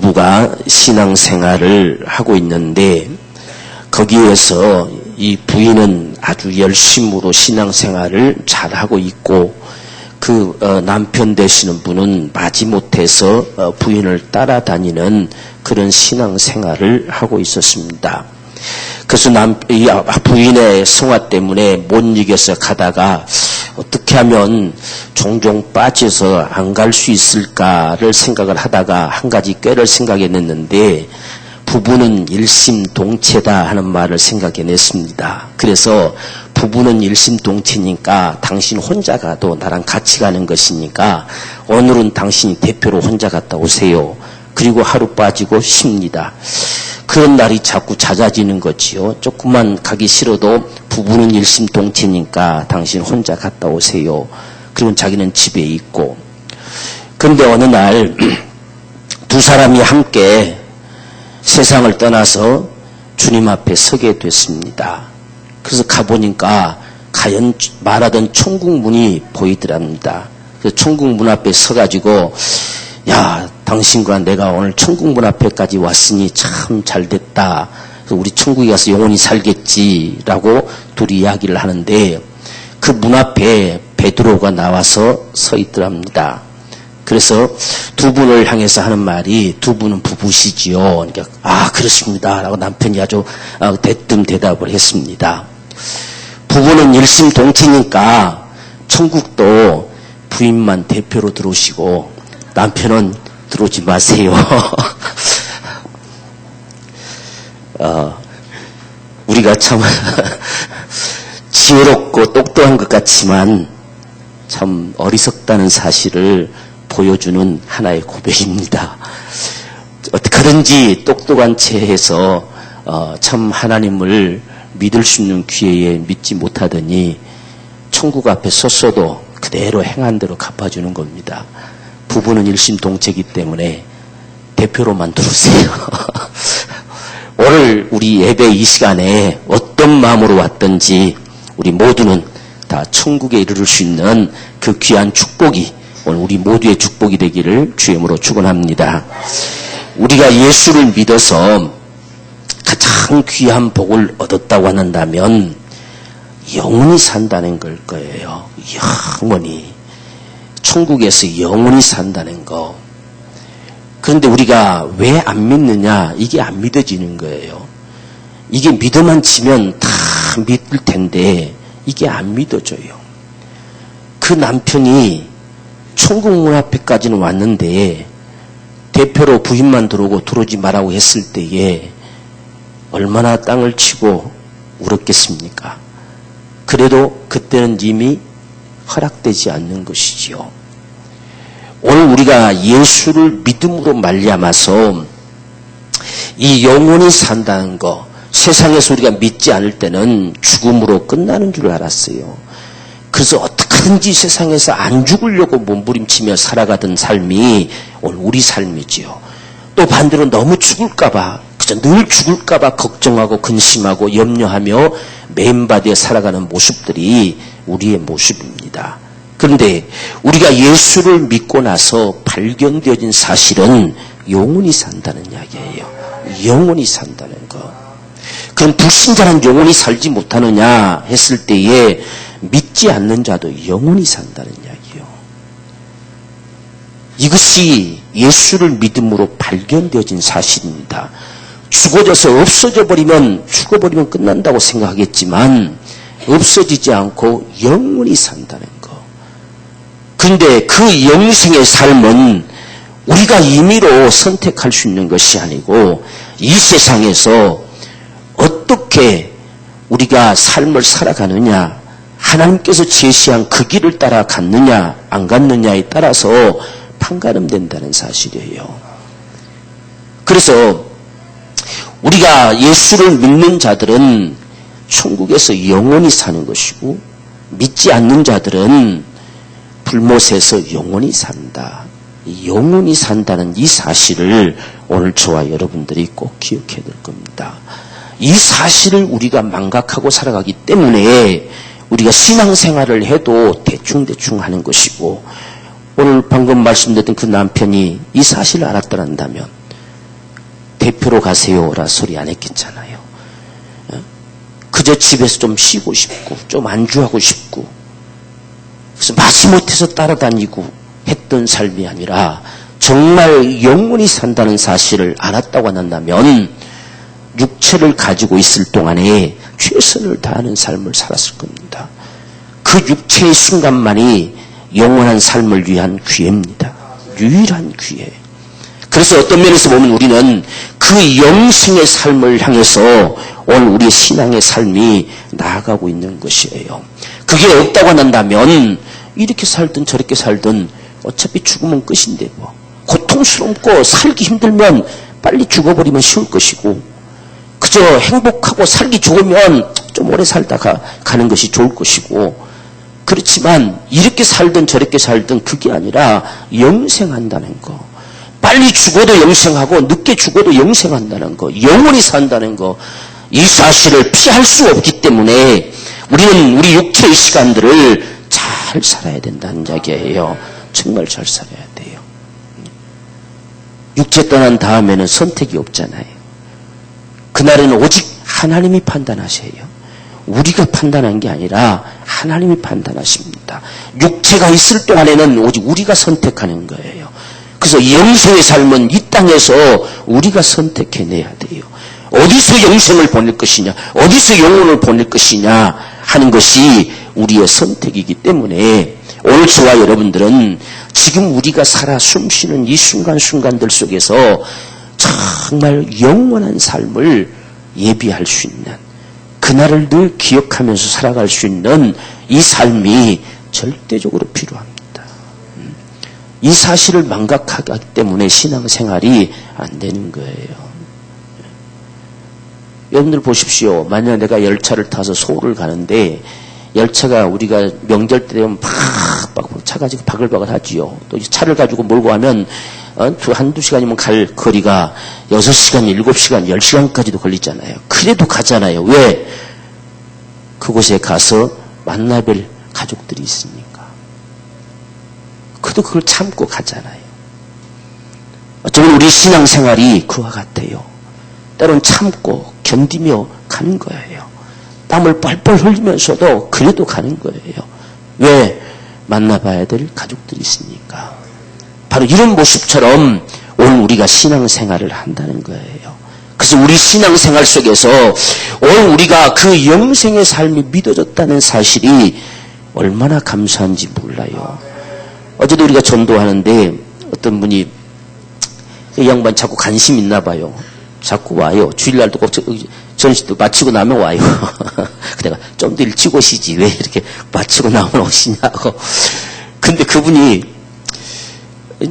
부부가 신앙생활을 하고 있는데 거기에서 이 부인은 아주 열심으로 신앙생활을 잘하고 있고 그 남편 되시는 분은 마지못해서 부인을 따라다니는 그런 신앙생활을 하고 있었습니다. 그래서 부인의 성화 때문에 못 이겨서 가다가 어떻게 하면 종종 빠져서 안 갈 수 있을까를 생각을 하다가 한 가지 꾀를 생각해냈는데 부부는 일심동체다 하는 말을 생각해냈습니다. 그래서 부부는 일심동체니까 당신 혼자 가도 나랑 같이 가는 것이니까 오늘은 당신이 대표로 혼자 갔다 오세요. 그리고 하루 빠지고 쉽니다. 그런 날이 자꾸 잦아지는 거지요. 조금만 가기 싫어도 부부는 일심동체니까 당신 혼자 갔다 오세요. 그리고 자기는 집에 있고. 그런데 어느 날 두 사람이 함께 세상을 떠나서 주님 앞에 서게 됐습니다. 그래서 가보니까 과연 말하던 천국 문이 보이더랍니다. 그래서 천국 문 앞에 서가지고 야, 당신과 내가 오늘 천국 문 앞에까지 왔으니 참 잘됐다. 우리 천국에 가서 영원히 살겠지라고 둘이 이야기를 하는데 그 문 앞에 베드로가 나와서 서 있더랍니다. 그래서 두 분을 향해서 하는 말이 두 분은 부부시지요. 그러니까 아 그렇습니다. 라고 남편이 아주 대뜸 대답을 했습니다. 부부는 일심동체니까 천국도 부인만 대표로 들어오시고 남편은 들어오지 마세요. 우리가 참 지혜롭고 똑똑한 것 같지만 참 어리석다는 사실을 보여주는 하나의 고백입니다. 어떻게든지 똑똑한 체해서 참 하나님을 믿을 수 있는 기회에 믿지 못하더니 천국 앞에 섰어도 그대로 행한 대로 갚아주는 겁니다. 부부는 일심동체이기 때문에 대표로만 들어오세요. 오늘 우리 예배 이 시간에 어떤 마음으로 왔든지 우리 모두는 다 천국에 이르를 수 있는 그 귀한 축복이 오늘 우리 모두의 축복이 되기를 주임으로 축원합니다. 우리가 예수를 믿어서 가장 귀한 복을 얻었다고 한다면 영원히 산다는 걸 거예요. 영원히. 천국에서 영원히 산다는 거. 그런데 우리가 왜 안 믿느냐? 이게 안 믿어지는 거예요. 이게 믿어만 지면 다 믿을 텐데 이게 안 믿어져요. 그 남편이 천국 문 앞에까지는 왔는데 대표로 부인만 들어오고 들어오지 말라고 했을 때에 얼마나 땅을 치고 울었겠습니까? 그래도 그때는 이미 허락되지 않는 것이지요. 오늘 우리가 예수를 믿음으로 말미암아서 이 영원히 산다는 거, 세상에서 우리가 믿지 않을 때는 죽음으로 끝나는 줄 알았어요. 그래서 어떻게든지 세상에서 안 죽으려고 몸부림치며 살아가던 삶이 오늘 우리 삶이지요. 또 반대로 너무 죽을까봐, 그저 늘 죽을까봐 걱정하고 근심하고 염려하며 맨바디에 살아가는 모습들이 우리의 모습입니다. 그런데 우리가 예수를 믿고 나서 발견되어진 사실은 영원히 산다는 이야기예요. 영원히 산다는 거. 그럼 불신자는 영원히 살지 못하느냐 했을 때에 믿지 않는 자도 영원히 산다는 이야기예요. 이것이 예수를 믿음으로 발견되어진 사실입니다. 죽어져서 없어져 버리면 죽어버리면 끝난다고 생각하겠지만 없어지지 않고 영원히 산다는 거. 그런데 그 영생의 삶은 우리가 임의로 선택할 수 있는 것이 아니고 이 세상에서 어떻게 우리가 삶을 살아가느냐, 하나님께서 제시한 그 길을 따라 갔느냐 안 갔느냐에 따라서 판가름된다는 사실이에요. 그래서 우리가 예수를 믿는 자들은 천국에서 영원히 사는 것이고 믿지 않는 자들은 불못에서 영원히 산다. 영원히 산다는 이 사실을 오늘 저와 여러분들이 꼭 기억해야 될 겁니다. 이 사실을 우리가 망각하고 살아가기 때문에 우리가 신앙생활을 해도 대충대충 하는 것이고 오늘 방금 말씀드렸던 그 남편이 이 사실을 알았더란다면 대표로 가세요라 소리 안 했겠잖아요. 그저 집에서 좀 쉬고 싶고 좀 안주하고 싶고 그래서 마지못해서 따라다니고 했던 삶이 아니라 정말 영원히 산다는 사실을 알았다고 한다면 육체를 가지고 있을 동안에 최선을 다하는 삶을 살았을 겁니다. 그 육체의 순간만이 영원한 삶을 위한 기회입니다. 유일한 기회. 그래서 어떤 면에서 보면 우리는 그 영생의 삶을 향해서 오늘 우리의 신앙의 삶이 나아가고 있는 것이에요. 그게 없다고 한다면 이렇게 살든 저렇게 살든 어차피 죽으면 끝인데 뭐 고통스럽고 살기 힘들면 빨리 죽어버리면 쉬울 것이고 그저 행복하고 살기 좋으면 좀 오래 살다가 가는 것이 좋을 것이고 그렇지만 이렇게 살든 저렇게 살든 그게 아니라 영생한다는 거. 빨리 죽어도 영생하고 늦게 죽어도 영생한다는 거. 영원히 산다는 거. 이 사실을 피할 수 없기 때문에 우리는 우리 육체의 시간들을 잘 살아야 된다는 이야기예요. 정말 잘 살아야 돼요. 육체 떠난 다음에는 선택이 없잖아요. 그날에는 오직 하나님이 판단하세요. 우리가 판단한 게 아니라 하나님이 판단하십니다. 육체가 있을 동안에는 오직 우리가 선택하는 거예요. 그래서 영생의 삶은 이 땅에서 우리가 선택해내야 돼요. 어디서 영생을 보낼 것이냐, 어디서 영혼을 보낼 것이냐 하는 것이 우리의 선택이기 때문에 오늘 저와 여러분들은 지금 우리가 살아 숨쉬는 이 순간순간들 속에서 정말 영원한 삶을 예비할 수 있는 그날을 늘 기억하면서 살아갈 수 있는 이 삶이 절대적으로 필요합니다. 이 사실을 망각하기 때문에 신앙생활이 안 되는 거예요. 여러분들 보십시오. 만약 내가 열차를 타서 서울을 가는데 열차가 우리가 명절 때 되면 팍 차 가지고 바글바글 하지요. 또 차를 가지고 몰고 가면 한두 시간이면 갈 거리가 6시간, 7시간, 10시간까지도 걸리잖아요. 그래도 가잖아요. 왜? 그곳에 가서 만나뵐 가족들이 있으니까. 그래도 그걸 참고 가잖아요. 어쩌면 우리 신앙생활이 그와 같아요. 때론 참고 견디며 가는 거예요. 땀을 뻘뻘 흘리면서도 그래도 가는 거예요. 왜? 만나봐야 될 가족들이 있으니까. 바로 이런 모습처럼 오늘 우리가 신앙생활을 한다는 거예요. 그래서 우리 신앙생활 속에서 오늘 우리가 그 영생의 삶이 믿어졌다는 사실이 얼마나 감사한지 몰라요. 어제도 우리가 전도하는데 어떤 분이 이 양반 자꾸 관심 있나 봐요. 자꾸 와요. 주일날도 꼭 전시도 마치고 나면 와요. 내가 좀 더 일찍 오시지 왜 이렇게 마치고 나면 오시냐고. 근데 그분이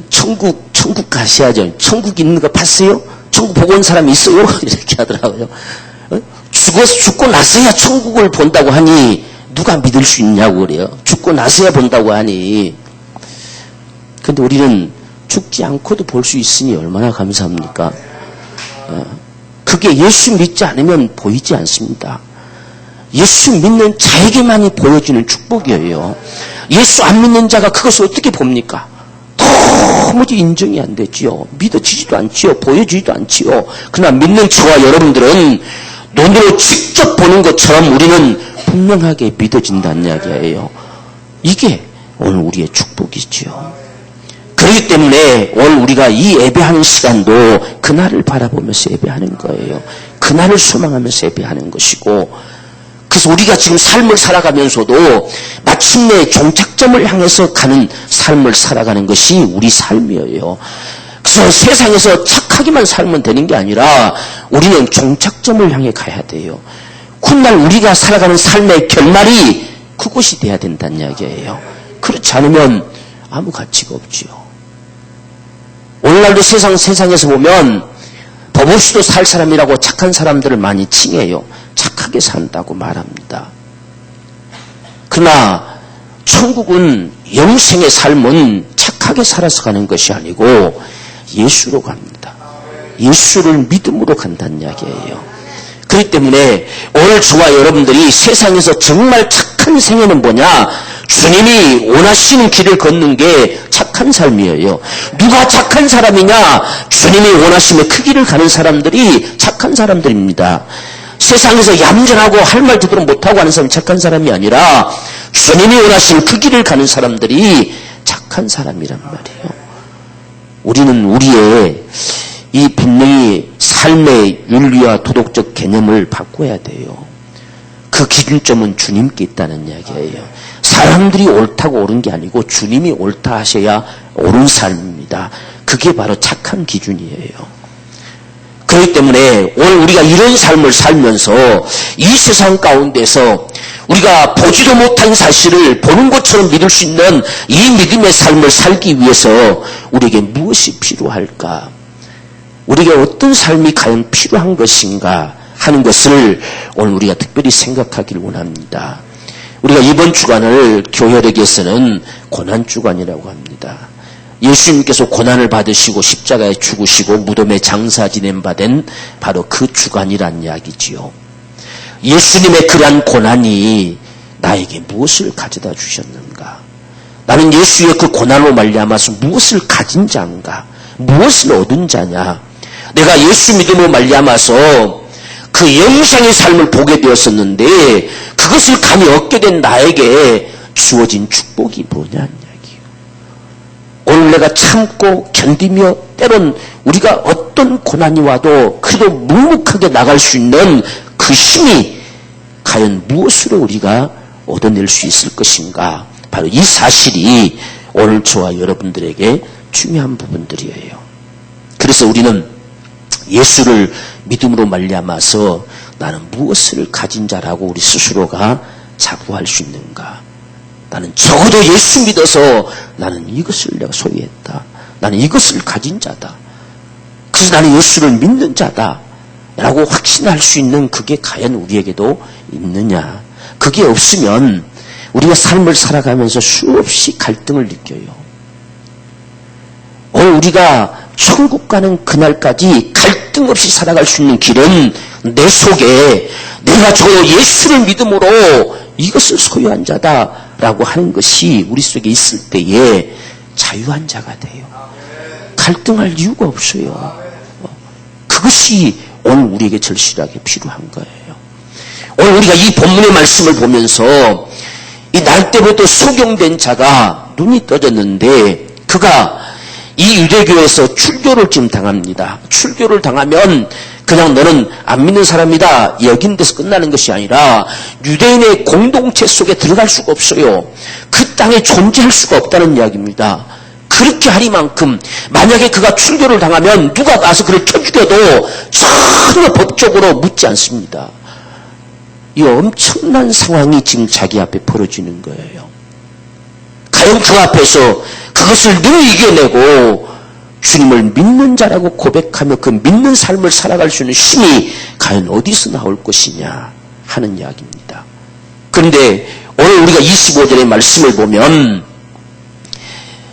천국 가셔야죠. 천국 있는 거 봤어요? 천국 보고 온 사람 있어요? 이렇게 하더라고요. 죽고 나서야 천국을 본다고 하니 누가 믿을 수 있냐고 그래요. 죽고 나서야 본다고 하니. 근데 우리는 죽지 않고도 볼 수 있으니 얼마나 감사합니까? 그게 예수 믿지 않으면 보이지 않습니다. 예수 믿는 자에게만이 보여지는 축복이에요. 예수 안 믿는 자가 그것을 어떻게 봅니까? 도무지 인정이 안 되지요. 믿어지지도 않지요. 보여지지도 않지요. 그러나 믿는 저와 여러분들은 눈으로 직접 보는 것처럼 우리는 분명하게 믿어진다는 이야기예요. 이게 오늘 우리의 축복이지요. 그렇기 때문에 오늘 우리가 이 예배하는 시간도 그날을 바라보면서 예배하는 거예요. 그날을 소망하면서 예배하는 것이고 그래서 우리가 지금 삶을 살아가면서도 마침내 종착점을 향해서 가는 삶을 살아가는 것이 우리 삶이에요. 그래서 세상에서 착하게만 살면 되는 게 아니라 우리는 종착점을 향해 가야 돼요. 훗날 우리가 살아가는 삶의 결말이 그곳이 돼야 된다는 이야기예요. 그렇지 않으면 아무 가치가 없지요. 오늘날도 세상에서 보면 법 없이도 살 사람이라고 착한 사람들을 많이 칭해요. 착하게 산다고 말합니다. 그러나 천국은 영생의 삶은 착하게 살아서 가는 것이 아니고 예수로 갑니다. 예수를 믿음으로 간다는 이야기예요. 그렇기 때문에 오늘 저와 여러분들이 세상에서 정말 착한 착한 생애는 뭐냐? 주님이 원하시는 길을 걷는 게 착한 삶이에요. 누가 착한 사람이냐? 주님이 원하시는 그 길을 가는 사람들이 착한 사람들입니다. 세상에서 얌전하고 할 말 제대로 못하고 하는 사람이 착한 사람이 아니라 주님이 원하시는 그 길을 가는 사람들이 착한 사람이란 말이에요. 우리는 우리의 이 분명히 삶의 윤리와 도덕적 개념을 바꿔야 돼요. 그 기준점은 주님께 있다는 이야기예요. 사람들이 옳다고 옳은 게 아니고 주님이 옳다 하셔야 옳은 삶입니다. 그게 바로 착한 기준이에요. 그렇기 때문에 오늘 우리가 이런 삶을 살면서 이 세상 가운데서 우리가 보지도 못한 사실을 보는 것처럼 믿을 수 있는 이 믿음의 삶을 살기 위해서 우리에게 무엇이 필요할까? 우리에게 어떤 삶이 과연 필요한 것인가 하는 것을 오늘 우리가 특별히 생각하기를 원합니다. 우리가 이번 주간을 교회력에서는 고난주간이라고 합니다. 예수님께서 고난을 받으시고 십자가에 죽으시고 무덤에 장사 지낸 바 된 바로 그 주간이란 이야기지요. 예수님의 그러한 고난이 나에게 무엇을 가져다 주셨는가? 나는 예수의 그 고난으로 말미암아서 무엇을 가진 자인가? 무엇을 얻은 자냐? 내가 예수 믿음으로 말미암아서 그 영생의 삶을 보게 되었었는데 그것을 감히 얻게 된 나에게 주어진 축복이 뭐냐는 이야기예요. 오늘 내가 참고 견디며 때론 우리가 어떤 고난이 와도 그래도 묵묵하게 나갈 수 있는 그 힘이 과연 무엇으로 우리가 얻어낼 수 있을 것인가? 바로 이 사실이 오늘 저와 여러분들에게 중요한 부분들이에요. 그래서 우리는 예수를 믿음으로 말미암아서 나는 무엇을 가진 자라고 우리 스스로가 자부할 수 있는가? 나는 적어도 예수 믿어서 나는 이것을 내가 소유했다. 나는 이것을 가진 자다. 그래서 나는 예수를 믿는 자다. 라고 확신할 수 있는 그게 과연 우리에게도 있느냐? 그게 없으면 우리가 삶을 살아가면서 수없이 갈등을 느껴요. 오늘 우리가 천국 가는 그날까지 갈등 없이 살아갈 수 있는 길은 내 속에 내가 적어도 예수를 믿음으로 이것을 소유한 자다라고 하는 것이 우리 속에 있을 때에 자유한 자가 돼요. 갈등할 이유가 없어요. 그것이 오늘 우리에게 절실하게 필요한 거예요. 오늘 우리가 이 본문의 말씀을 보면서 이 날 때부터 소경된 자가 눈이 떠졌는데 그가 이 유대교에서 출교를 지금 당합니다. 출교를 당하면 그냥 너는 안 믿는 사람이다 여긴 데서 끝나는 것이 아니라 유대인의 공동체 속에 들어갈 수가 없어요. 그 땅에 존재할 수가 없다는 이야기입니다. 그렇게 하리만큼 만약에 그가 출교를 당하면 누가 가서 그를 쳐 죽여도 전혀 법적으로 묻지 않습니다. 이 엄청난 상황이 지금 자기 앞에 벌어지는 거예요. 과연 그 앞에서 그것을 늘 이겨내고 주님을 믿는 자라고 고백하며 그 믿는 삶을 살아갈 수 있는 힘이 과연 어디서 나올 것이냐 하는 이야기입니다. 그런데 오늘 우리가 25절의 말씀을 보면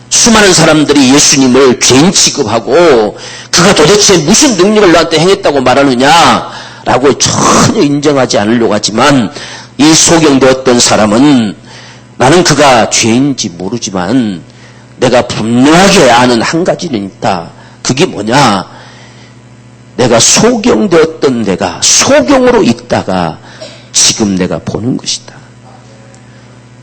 수많은 사람들이 예수님을 죄인 취급하고 그가 도대체 무슨 능력을 나한테 행했다고 말하느냐라고 전혀 인정하지 않으려고 하지만 이 소경되었던 사람은 나는 그가 죄인지 모르지만 내가 분명하게 아는 한 가지는 있다. 그게 뭐냐? 내가 소경되었던 내가 소경으로 있다가 지금 내가 보는 것이다.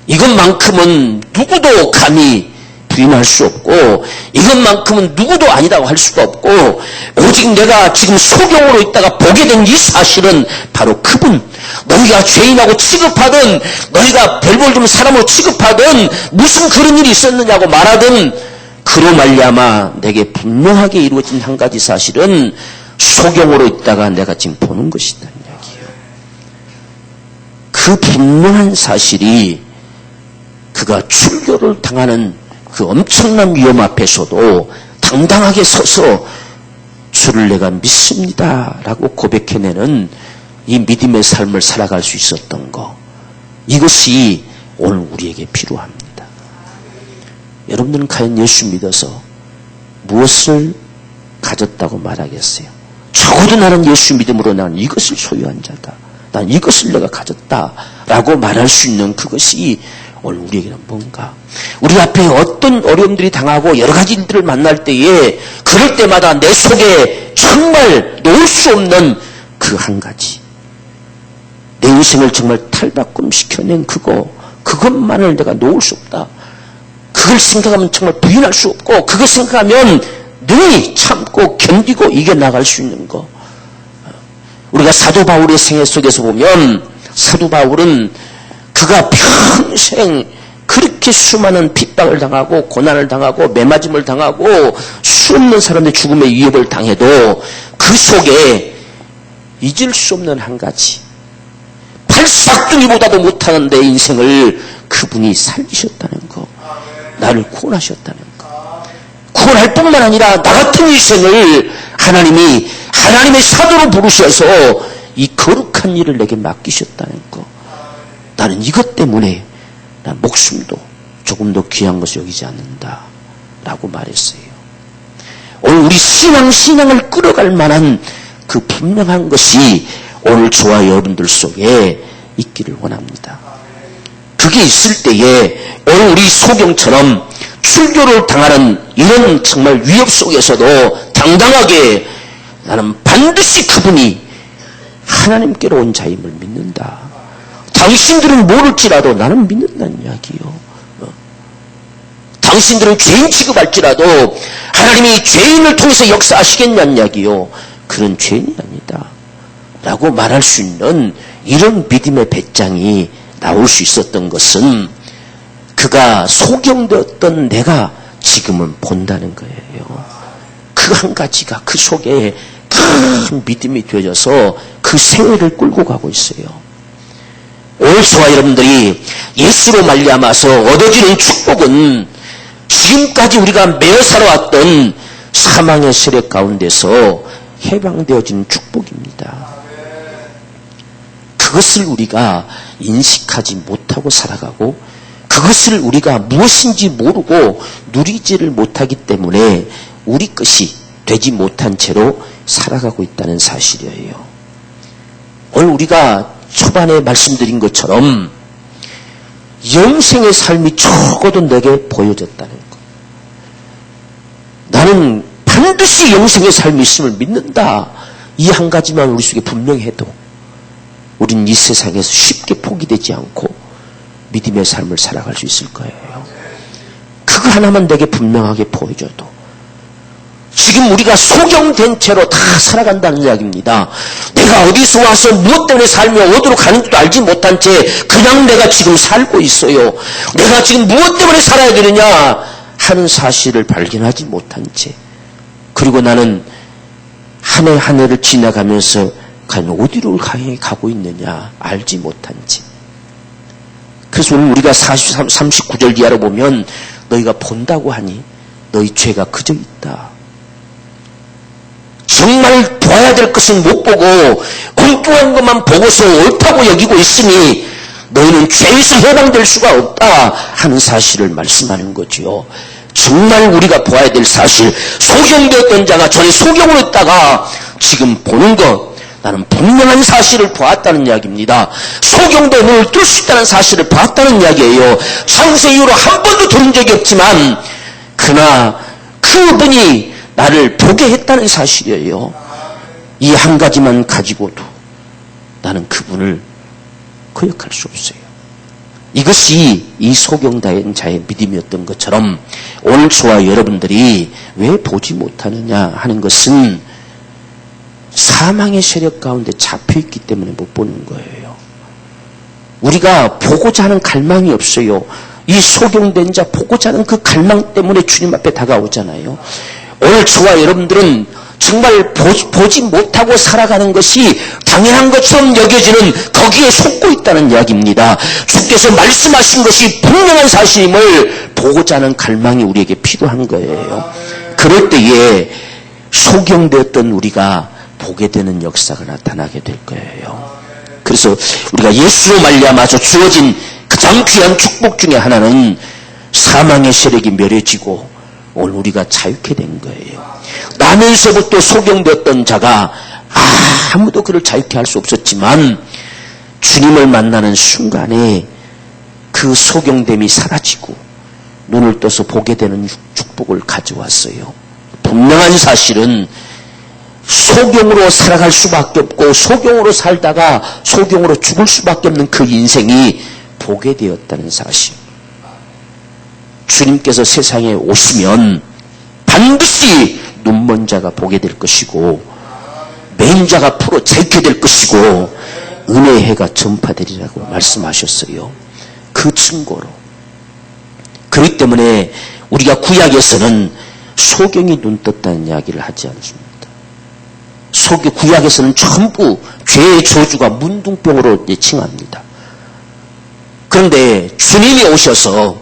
이것만큼은 누구도 감히 부인할 수 없고 이것만큼은 누구도 아니라고 할 수가 없고 오직 내가 지금 소경으로 있다가 보게 된 이 사실은 바로 그분 너희가 죄인하고 취급하든 너희가 별볼 좀 사람으로 취급하든 무슨 그런 일이 있었느냐고 말하든 그로 말미암아 내게 분명하게 이루어진 한 가지 사실은 소경으로 있다가 내가 지금 보는 것이다 이야기예요. 그 분명한 사실이 그가 출교를 당하는 그 엄청난 위험 앞에서도 당당하게 서서 주를 내가 믿습니다 라고 고백해내는 이 믿음의 삶을 살아갈 수 있었던 것, 이것이 오늘 우리에게 필요합니다. 여러분들은 과연 예수 믿어서 무엇을 가졌다고 말하겠어요? 적어도 나는 예수 믿음으로 나는 이것을 소유한 자다. 난 이것을 내가 가졌다라고 말할 수 있는 그것이 오늘 우리에게는 뭔가? 우리 앞에 어떤 어려움들이 당하고 여러 가지 일들을 만날 때에 그럴 때마다 내 속에 정말 놓을 수 없는 그 한 가지, 내 인생을 정말 탈바꿈시켜낸 그것만을 내가 놓을 수 없다. 그걸 생각하면 정말 부인할 수 없고, 그걸 생각하면 능히 참고 견디고 이겨나갈 수 있는 거. 우리가 사도 바울의 생애 속에서 보면, 사도 바울은 그가 평생 그렇게 수많은 핍박을 당하고 고난을 당하고 매맞음을 당하고 수없는 사람들의 죽음의 위협을 당해도 그 속에 잊을 수 없는 한 가지, 팔싹둥이보다도 못하는 내 인생을 그분이 살리셨다는 거, 나를 구원하셨다는 거. 구원할 뿐만 아니라 나 같은 인생을 하나님이 하나님의 사도로 부르셔서 이 거룩한 일을 내게 맡기셨다는 거. 나는 이것 때문에 난 목숨도 조금 더 귀한 것을 여기지 않는다 라고 말했어요. 오늘 우리 신앙을 끌어갈 만한 그 분명한 것이 오늘 저와 여러분들 속에 있기를 원합니다. 그게 있을 때에 오늘 우리 소경처럼 출교를 당하는 이런 정말 위협 속에서도 당당하게 나는 반드시 그분이 하나님께로 온 자임을 믿는다. 당신들은 모를지라도 나는 믿는다는 이야기요. 당신들은 죄인 취급할지라도 하나님이 죄인을 통해서 역사하시겠냐는 이야기요. 그런 죄인이 아니다 라고 말할 수 있는 이런 믿음의 배짱이 나올 수 있었던 것은 그가 소경되었던 내가 지금은 본다는 거예요. 그 한 가지가 그 속에 큰 믿음이 되어져서 그 생애를 끌고 가고 있어요. 오늘 저와 여러분들이 예수로 말미암아서 얻어지는 축복은 지금까지 우리가 매어 살아왔던 사망의 세력 가운데서 해방되어지는 축복입니다. 그것을 우리가 인식하지 못하고 살아가고 그것을 우리가 무엇인지 모르고 누리지를 못하기 때문에 우리 것이 되지 못한 채로 살아가고 있다는 사실이에요. 오늘 우리가 초반에 말씀드린 것처럼 영생의 삶이 적어도 내게 보여졌다는 것. 나는 반드시 영생의 삶이 있음을 믿는다. 이 한 가지만 우리 속에 분명히 해도 우린 이 세상에서 쉽게 포기되지 않고 믿음의 삶을 살아갈 수 있을 거예요. 그거 하나만 내게 분명하게 보여줘도 지금 우리가 소경된 채로 다 살아간다는 이야기입니다. 내가 어디서 와서 무엇 때문에 살며 어디로 가는지도 알지 못한 채 그냥 내가 지금 살고 있어요. 내가 지금 무엇 때문에 살아야 되느냐 하는 사실을 발견하지 못한 채, 그리고 나는 한 해 한 해를 지나가면서 과연 어디로 가고 있느냐 알지 못한 채. 그래서 오늘 우리가 39절 이하로 보면 너희가 본다고 하니 너희 죄가 그저 있다. 정말 봐야 될 것은 못 보고 엉뚱한 것만 보고서 옳다고 여기고 있으니 너희는 죄에서 해방될 수가 없다 하는 사실을 말씀하는 거지요. 정말 우리가 보아야 될 사실, 소경되었던 자가 전에 소경으로 있다가 지금 보는 것, 나는 분명한 사실을 보았다는 이야기입니다. 소경도 눈을 뜰 수 있다는 사실을 보았다는 이야기예요. 창세 이후로 한 번도 들은 적이 없지만 그러나 그분이 나를 보게 했다는 사실이에요. 이 한 가지만 가지고도 나는 그분을 거역할 수 없어요. 이것이 이 소경된 자의 믿음이었던 것처럼 오늘 저와 여러분들이 왜 보지 못하느냐 하는 것은 사망의 세력 가운데 잡혀있기 때문에 못 보는 거예요. 우리가 보고자 하는 갈망이 없어요. 이 소경된 자 보고자 하는 그 갈망 때문에 주님 앞에 다가오잖아요. 오늘 저와 여러분들은 정말 보지 못하고 살아가는 것이 당연한 것처럼 여겨지는 거기에 속고 있다는 이야기입니다. 주께서 말씀하신 것이 분명한 사실임을 보고자 하는 갈망이 우리에게 필요한 거예요. 그럴 때에 소경되었던 우리가 보게 되는 역사가 나타나게 될 거예요. 그래서 우리가 예수로 말미암아서 주어진 가장 귀한 축복 중에 하나는 사망의 세력이 멸해지고 오늘 우리가 자유케 된 거예요. 나면서부터 소경되었던 자가 아무도 그를 자유케 할 수 없었지만 주님을 만나는 순간에 그 소경됨이 사라지고 눈을 떠서 보게 되는 축복을 가져왔어요. 분명한 사실은 소경으로 살아갈 수밖에 없고 소경으로 살다가 소경으로 죽을 수밖에 없는 그 인생이 보게 되었다는 사실. 주님께서 세상에 오시면 반드시 눈먼 자가 보게 될 것이고 맨 자가 풀어 제게 될 것이고 은혜의 해가 전파되리라고 말씀하셨어요. 그 증거로. 그렇기 때문에 우리가 구약에서는 소경이 눈 떴다는 이야기를 하지 않습니다. 구약에서는 전부 죄의 저주가 문둥병으로 칭합니다. 그런데 주님이 오셔서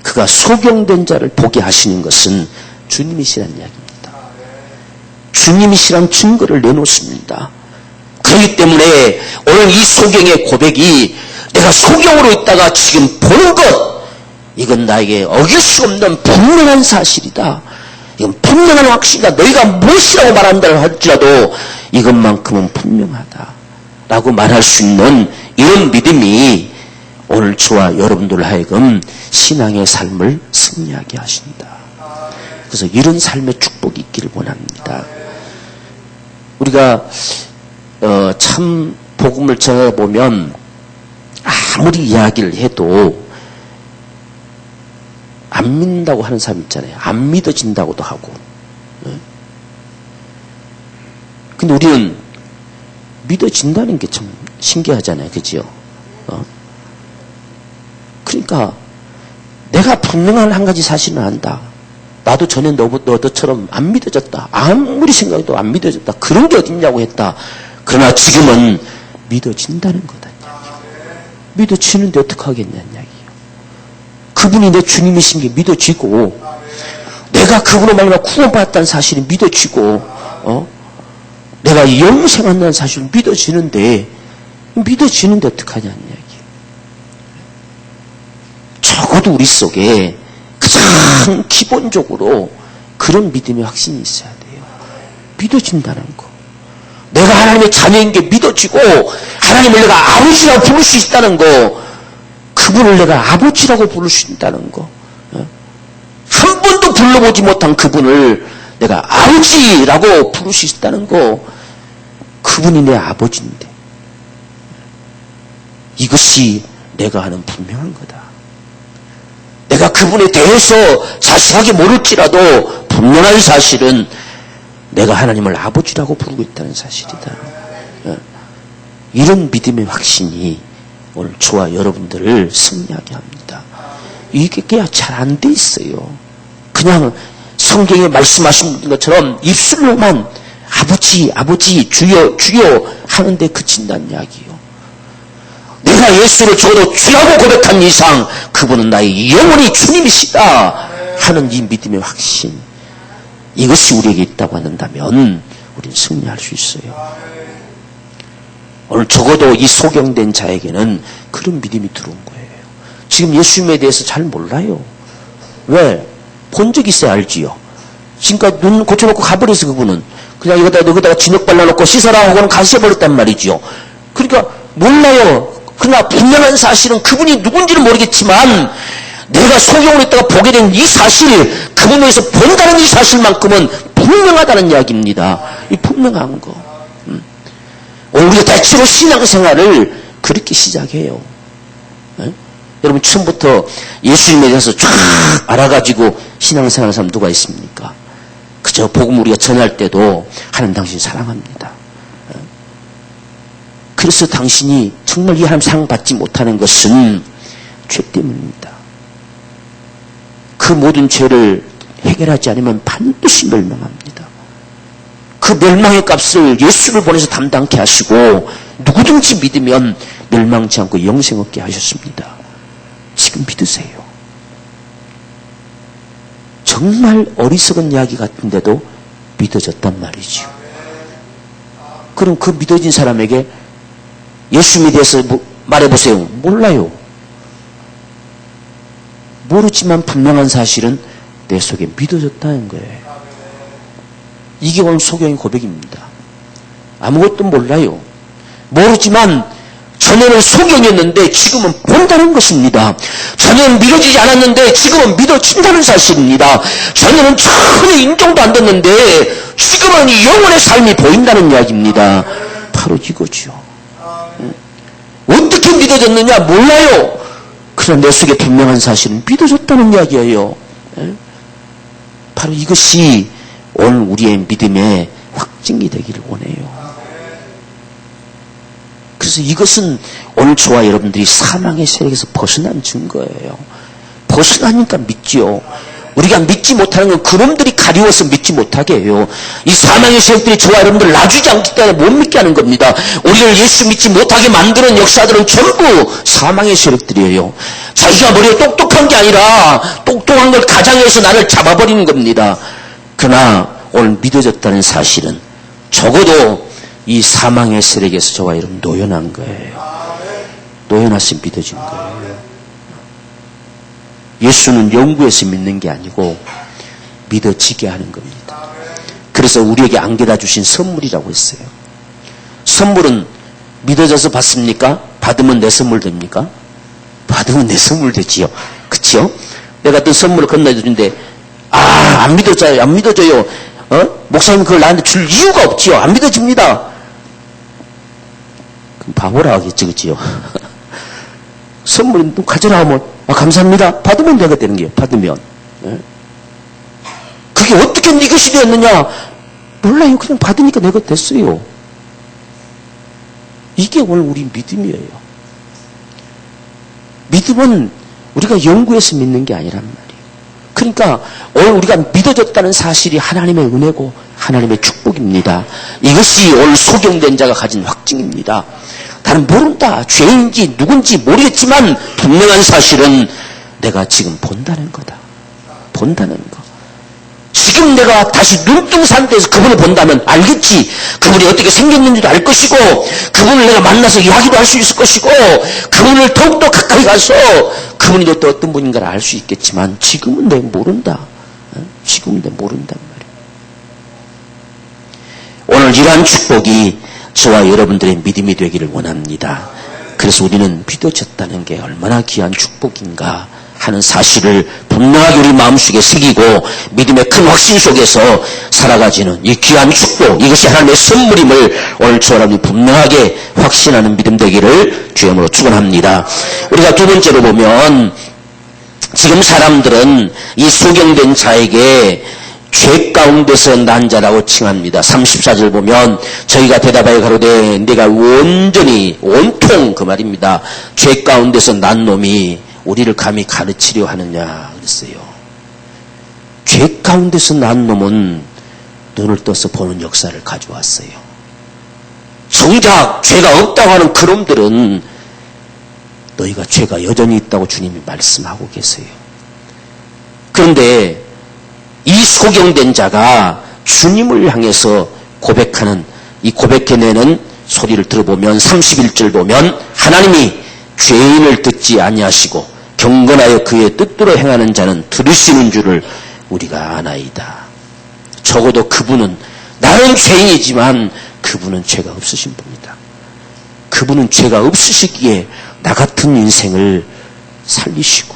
그가 소경된 자를 보게 하시는 것은 주님이시라는 이야기입니다. 주님이시란 증거를 내놓습니다. 그렇기 때문에 오늘 이 소경의 고백이 내가 소경으로 있다가 지금 본 것, 이건 나에게 어길 수 없는 분명한 사실이다. 이건 분명한 확신이다. 너희가 무엇이라고 말한다 할지라도 이것만큼은 분명하다 라고 말할 수 있는 이런 믿음이 오늘 저와 여러분들 하여금 신앙의 삶을 승리하게 하신다. 그래서 이런 삶의 축복이 있기를 원합니다. 우리가 참 복음을 전해보면 아무리 이야기를 해도 안 믿는다고 하는 사람 있잖아요. 안 믿어진다고도 하고. 근데 우리는 믿어진다는 게 참 신기하잖아요. 그죠? 그러니까 내가 분명한 한 가지 사실은 안다. 나도 전에 너처럼 안 믿어졌다. 아무리 생각해도 안 믿어졌다. 그런 게 어딨냐고 했다. 그러나 지금은 믿어진다는 거다. 믿어지는데 어떡하겠냐는 이야기예요. 그분이 내 주님이신 게 믿어지고 내가 그분을 말미암아 구원받았다는 사실이 믿어지고 내가 영생한다는 사실이 믿어지는데 어떡하냐는 이야기예요. 적어도 우리 속에 가장 기본적으로 그런 믿음의 확신이 있어야 돼요. 믿어진다는 거. 내가 하나님의 자녀인 게 믿어지고 하나님을 내가 아버지라고 부를 수 있다는 거, 그분을 내가 아버지라고 부를 수 있다는 거, 한 번도 불러보지 못한 그분을 내가 아버지라고 부를 수 있다는 거, 그분이 내 아버지인데 이것이 내가 하는 분명한 거다. 내가 그분에 대해서 자세하게 모를지라도 분명한 사실은 내가 하나님을 아버지라고 부르고 있다는 사실이다. 이런 믿음의 확신이 오늘 저와 여러분들을 승리하게 합니다. 이게 잘 안 돼 있어요. 그냥 성경에 말씀하신 것처럼 입술로만 아버지, 아버지, 주여, 주여 하는데 그친다는 이야기예요. 내가 예수를 적어도 주라고 고백한 이상 그분은 나의 영원히 주님이시다 하는 이 믿음의 확신, 이것이 우리에게 있다고 한다면 우리는 승리할 수 있어요. 오늘 적어도 이 소경된 자에게는 그런 믿음이 들어온 거예요. 지금 예수님에 대해서 잘 몰라요. 왜? 본 적 있어야 알지요. 지금까지 눈 고쳐놓고 가버려서 그분은 그냥 여기다가 진흙 발라놓고 씻어라 하고는 가셔버렸단 말이지요. 그러니까 몰라요. 그러나 분명한 사실은 그분이 누군지는 모르겠지만 내가 소경으로 있다가 보게 된 이 사실, 그분에서 본다는 이 사실만큼은 분명하다는 이야기입니다. 이 분명한 거. 오늘 우리가 대체로 신앙생활을 그렇게 시작해요. 여러분 처음부터 예수님에 대해서 쫙 알아가지고 신앙생활하는 사람 누가 있습니까? 그저 복음 우리가 전할 때도 하나님 당신 사랑합니다. 그래서 당신이 정말 이 하나님 사랑받지 못하는 것은 죄 때문입니다. 그 모든 죄를 해결하지 않으면 반드시 멸망합니다. 그 멸망의 값을 예수를 보내서 담당케 하시고 누구든지 믿으면 멸망치 않고 영생 얻게 하셨습니다. 지금 믿으세요. 정말 어리석은 이야기 같은데도 믿어졌단 말이죠. 그럼 그 믿어진 사람에게 예수님에 대해서 말해보세요. 몰라요. 모르지만 분명한 사실은 내 속에 믿어졌다는 거예요. 이게 오늘 소경의 고백입니다. 아무것도 몰라요. 모르지만 전에는 소경이었는데 지금은 본다는 것입니다. 전에는 믿어지지 않았는데 지금은 믿어진다는 사실입니다. 전에는 전혀 인정도 안 됐는데 지금은 이 영혼의 삶이 보인다는 이야기입니다. 바로 이거죠. 어떻게 믿어졌느냐 몰라요. 그러나 내 속에 분명한 사실은 믿어졌다는 이야기예요. 바로 이것이 오늘 우리의 믿음의 확증이 되기를 원해요. 그래서 이것은 오늘 저와 여러분들이 사망의 세력에서 벗어난 증거예요. 벗어나니까 믿지요. 우리가 믿지 못하는 건 그놈들이 가리워서 믿지 못하게 해요. 이 사망의 세력들이 저와 여러분들을 놔주지 않기 때문에 못 믿게 하는 겁니다. 우리를 예수 믿지 못하게 만드는 역사들은 전부 사망의 세력들이에요. 자기가 머리에 똑똑한 게 아니라 똑똑한 걸 가장해서 나를 잡아버리는 겁니다. 그러나 오늘 믿어졌다는 사실은 적어도 이 사망의 세력에서 저와 여러분 노연한 거예요. 노연하시 믿어진 거예요. 예수는 연구해서 믿는 게 아니고 믿어지게 하는 겁니다. 그래서 우리에게 안겨다 주신 선물이라고 했어요. 선물은 믿어져서 받습니까? 받으면 내 선물 됩니까? 받으면 내 선물 되지요. 그치요? 내가 어떤 선물을 건네주는데 안 믿어져요. 안 믿어져요. 목사님 그걸 나한테 줄 이유가 없지요. 안 믿어집니다. 그럼 바보라 하겠지. 그치요? 선물이 또 가져라 하면 감사합니다. 받으면 내가 되는 거예요. 받으면. 그게 어떻게 네 것이 되었느냐? 몰라요. 그냥 받으니까 내가 됐어요. 이게 오늘 우리 믿음이에요. 믿음은 우리가 연구해서 믿는 게 아니란 말이에요. 그러니까 오늘 우리가 믿어졌다는 사실이 하나님의 은혜고 하나님의 축복입니다. 이것이 오늘 소경된 자가 가진 확증입니다. 나는 모른다. 죄인지 누군지 모르겠지만 분명한 사실은 내가 지금 본다는 거다. 본다는 거. 지금 내가 다시 눈뜬 데서 그분을 본다면 알겠지. 그분이 어떻게 생겼는지도 알 것이고 그분을 내가 만나서 이야기도 할 수 있을 것이고 그분을 더욱더 가까이 가서 그분이 또 어떤 분인가를 알 수 있겠지만 지금은 내가 모른다. 지금은 내가 모른단 말이에요. 오늘 이러한 축복이 저와 여러분들의 믿음이 되기를 원합니다. 그래서 우리는 믿어졌다는 게 얼마나 귀한 축복인가 하는 사실을 분명하게 우리 마음속에 새기고 믿음의 큰 확신 속에서 살아가지는 이 귀한 축복, 이것이 하나님의 선물임을 오늘 저와 여러분이 분명하게 확신하는 믿음 되기를 주님으로 축원합니다. 우리가 두 번째로 보면 지금 사람들은 이 소경된 자에게 죄 가운데서 난 자라고 칭합니다. 34절 보면 저희가 대답하여 가로되 내가 온전히 온통 그 말입니다. 죄 가운데서 난 놈이 우리를 감히 가르치려 하느냐 그랬어요. 죄 가운데서 난 놈은 눈을 떠서 보는 역사를 가져왔어요. 정작 죄가 없다고 하는 그놈들은 너희가 죄가 여전히 있다고 주님이 말씀하고 계세요. 그런데 이 소경된 자가 주님을 향해서 고백하는 이 고백해내는 소리를 들어보면 31절 보면 하나님이 죄인을 듣지 아니하시고 경건하여 그의 뜻대로 행하는 자는 들으시는 줄을 우리가 아나이다. 적어도 그분은 나는 죄인이지만 그분은 죄가 없으신 분이다. 그분은 죄가 없으시기에 나 같은 인생을 살리시고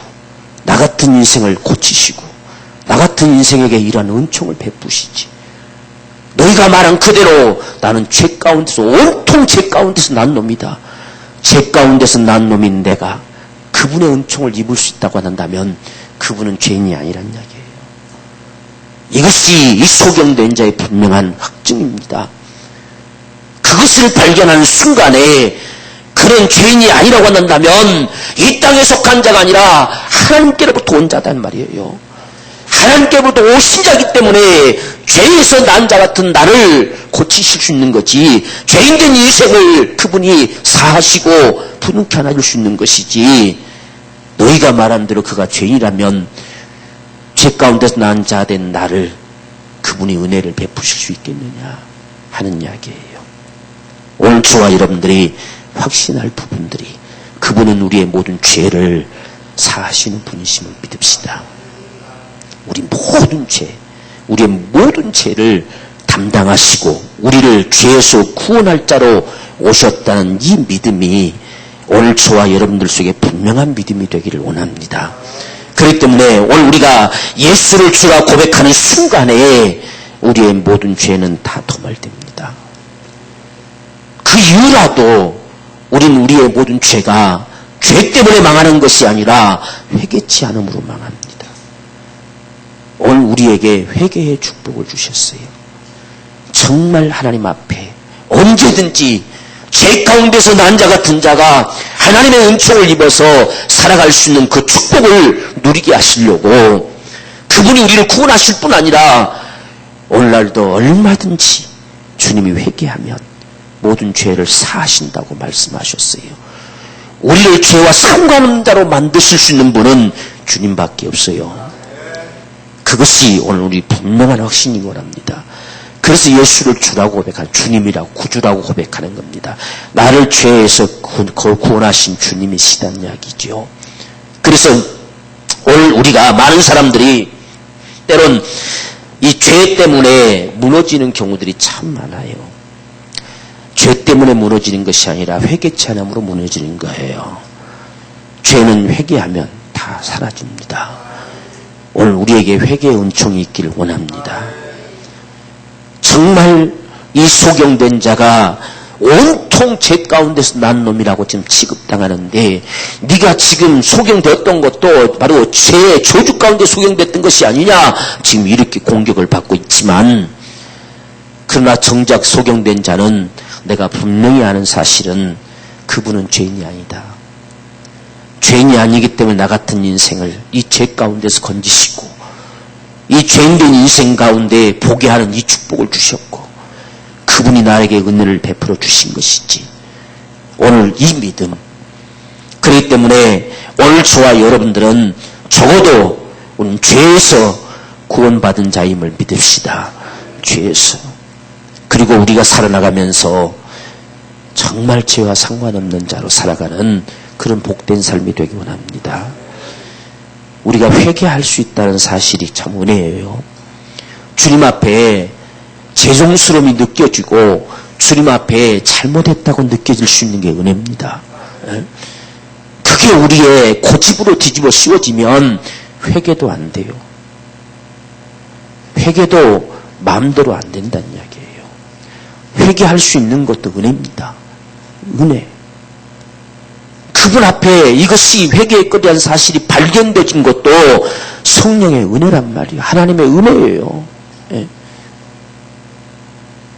나 같은 인생을 고치시고 나 같은 인생에게 이러한 은총을 베푸시지. 너희가 말한 그대로 나는 죄 가운데서 온통 죄 가운데서 난 놈이다. 죄 가운데서 난 놈인 내가 그분의 은총을 입을 수 있다고 한다면 그분은 죄인이 아니란 이야기예요. 이것이 이 소경된 자의 분명한 확증입니다. 그것을 발견하는 순간에 그런 죄인이 아니라고 한다면 이 땅에 속한 자가 아니라 하나님께로부터 온 자단 말이에요. 하나님께로부터 오신 자이기 때문에 죄에서 난 자 같은 나를 고치실 수 있는 거지, 죄인된 인생을 그분이 사하시고 부둥켜 안아줄 수 있는 것이지, 너희가 말한 대로 그가 죄인이라면 죄 가운데서 난 자 된 나를 그분이 은혜를 베푸실 수 있겠느냐 하는 이야기예요. 오늘 저와 여러분들이 확신할 부분들이 그분은 우리의 모든 죄를 사하시는 분이심을 믿읍시다. 우리 모든 죄, 우리의 모든 죄를 담당하시고 우리를 죄에서 구원할 자로 오셨다는 이 믿음이 오늘 저와 여러분들 속에 분명한 믿음이 되기를 원합니다. 그렇기 때문에 오늘 우리가 예수를 주라 고백하는 순간에 우리의 모든 죄는 다 도말됩니다. 그 이유라도 우리는 우리의 모든 죄가 죄 때문에 망하는 것이 아니라 회개치 않음으로 망합니다. 오늘 우리에게 회개의 축복을 주셨어요. 정말 하나님 앞에 언제든지 죄 가운데서 난 자 같은 자가 하나님의 은총을 입어서 살아갈 수 있는 그 축복을 누리게 하시려고 그분이 우리를 구원하실 뿐 아니라 오늘날도 얼마든지 주님이 회개하면 모든 죄를 사하신다고 말씀하셨어요. 우리를 죄와 상관없는 자로 만드실 수 있는 분은 주님밖에 없어요. 그것이 오늘 우리 분명한 확신이 원합니다. 그래서 예수를 주라고 고백하는, 주님이라고, 구주라고 고백하는 겁니다. 나를 죄에서 구원하신 주님이시다는 이야기죠. 그래서 오늘 우리가 많은 사람들이 때론 이 죄 때문에 무너지는 경우들이 참 많아요. 죄 때문에 무너지는 것이 아니라 회개치 않음으로 무너지는 거예요. 죄는 회개하면 다 사라집니다. 오늘 우리에게 회개의 은총이 있기를 원합니다. 정말 이 소경된 자가 온통 죄 가운데서 난 놈이라고 지금 취급당하는데 네가 지금 소경되었던 것도 바로 죄의 저주 가운데 소경됐던 것이 아니냐 지금 이렇게 공격을 받고 있지만 그러나 정작 소경된 자는 내가 분명히 아는 사실은 그분은 죄인이 아니다. 죄인이 아니기 때문에 나 같은 인생을 이 죄 가운데서 건지시고 이 죄인된 인생 가운데 보게 하는 이 축복을 주셨고 그분이 나에게 은혜를 베풀어 주신 것이지. 오늘 이 믿음. 그렇기 때문에 오늘 저와 여러분들은 적어도 우리는 죄에서 구원받은 자임을 믿읍시다. 죄에서. 그리고 우리가 살아나가면서 정말 죄와 상관없는 자로 살아가는 그런 복된 삶이 되기 원합니다. 우리가 회개할 수 있다는 사실이 참 은혜예요. 주님 앞에 죄송스러움이 느껴지고 주님 앞에 잘못했다고 느껴질 수 있는 게 은혜입니다. 그게 우리의 고집으로 뒤집어 씌워지면 회개도 안 돼요. 회개도 마음대로 안 된다는 이야기예요. 회개할 수 있는 것도 은혜입니다. 은혜. 그분 앞에 이것이 회개의 거대한 사실이 발견되진 것도 성령의 은혜란 말이에요. 하나님의 은혜예요. 예.